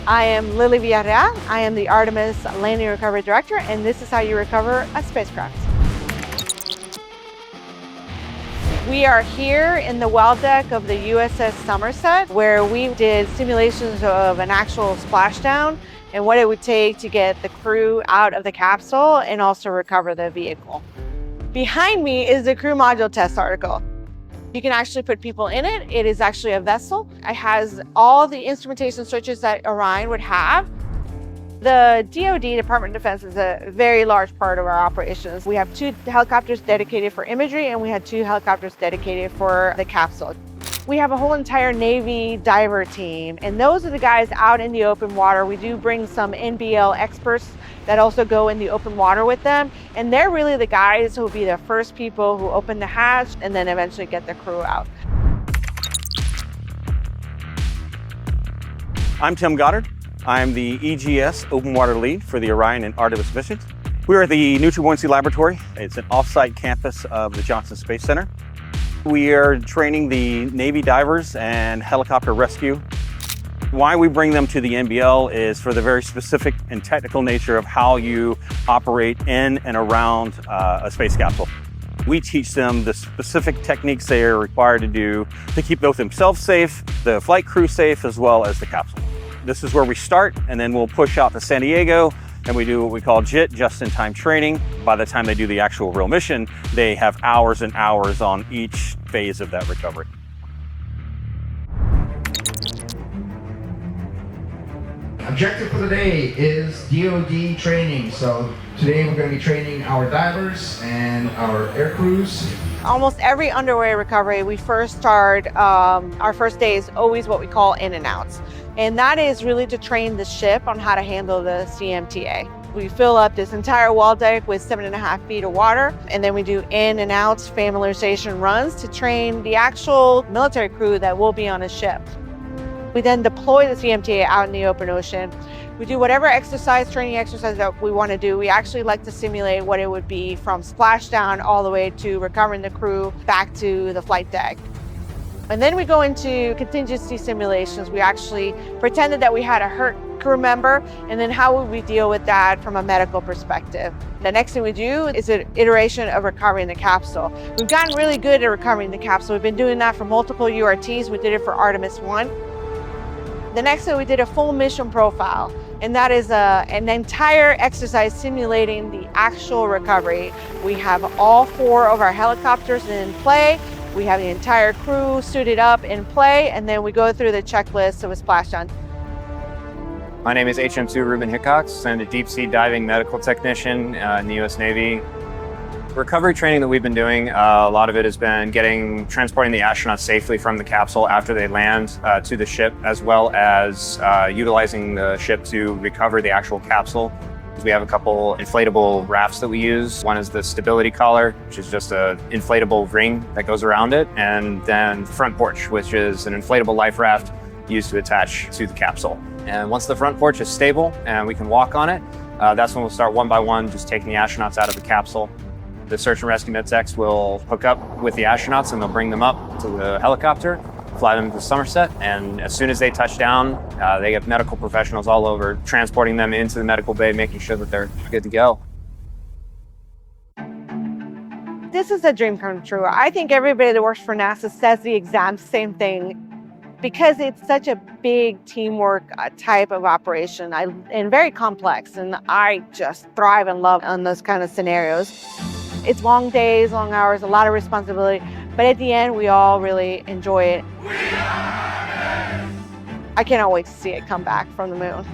I am Lily Villarreal. I am the Artemis Landing Recovery Director, and this is how you recover a spacecraft. We are here in the well deck of the USS Somerset, where we did simulations of an actual splashdown and what it would take to get the crew out of the capsule and also recover the vehicle. Behind me is the crew module test article. You can actually put people in it. It is actually a vessel. It has all the instrumentation switches that Orion would have. The DoD, Department of Defense, is a very large part of our operations. We have 2 helicopters dedicated for imagery, and we had 2 helicopters dedicated for the capsule. We have a whole entire Navy diver team, and those are the guys out in the open water. We do bring some NBL experts that also go in the open water with them, and they're really the guys who will be the first people who open the hatch and then eventually get the crew out. I'm Tim Goddard. I'm the EGS Open Water Lead for the Orion and Artemis missions. We're at the Neutral Buoyancy Laboratory. It's an off-site campus of the Johnson Space Center. We are training the Navy divers and helicopter rescue. Why we bring them to the NBL is for the very specific and technical nature of how you operate in and around a space capsule. We teach them the specific techniques they are required to do to keep both themselves safe, the flight crew safe, as well as the capsule. This is where we start, and then we'll push out to San Diego, and we do what we call JIT, just-in-time training. By the time they do the actual real mission, they have hours and hours on each phase of that recovery. Objective for the day is DoD training. So today we're going to be training our divers and our air crews. Almost every underway recovery, we first start, our first day is always what we call in and outs. And that is really to train the ship on how to handle the CMTA. We fill up this entire wall deck with 7.5 feet of water, and then we do in and outs familiarization runs to train the actual military crew that will be on a ship. We then deploy the CMTA out in the open ocean. We do whatever training exercise that we want to do. We actually like to simulate what it would be from splashdown all the way to recovering the crew back to the flight deck. And then we go into contingency simulations. We actually pretended that we had a hurt crew member, and then how would we deal with that from a medical perspective. The next thing we do is an iteration of recovering the capsule. We've gotten really good at recovering the capsule. We've been doing that for multiple URTs. We did it for Artemis I. The next thing, we did a full mission profile, and that is an entire exercise simulating the actual recovery. We have all 4 of our helicopters in play. We have the entire crew suited up in play, and then we go through the checklist of a splashdown. My name is HM2 Ruben Hickox. I'm a deep sea diving medical technician in the U.S. Navy. Recovery training that we've been doing, a lot of it has been transporting the astronauts safely from the capsule after they land to the ship, as well as utilizing the ship to recover the actual capsule. We have a couple inflatable rafts that we use. One is the stability collar, which is just an inflatable ring that goes around it, and then front porch, which is an inflatable life raft used to attach to the capsule. And once the front porch is stable and we can walk on it, that's when we'll start one by one, just taking the astronauts out of the capsule. The search and rescue med techs will hook up with the astronauts and they'll bring them up to the helicopter, fly them to Somerset, and as soon as they touch down, they have medical professionals all over, transporting them into the medical bay, making sure that they're good to go. This is a dream come true. I think everybody that works for NASA says the exact same thing, because it's such a big teamwork type of operation and very complex, and I just thrive and love on those kind of scenarios. It's long days, long hours, a lot of responsibility, but at the end, we all really enjoy it. I cannot wait to see it come back from the moon.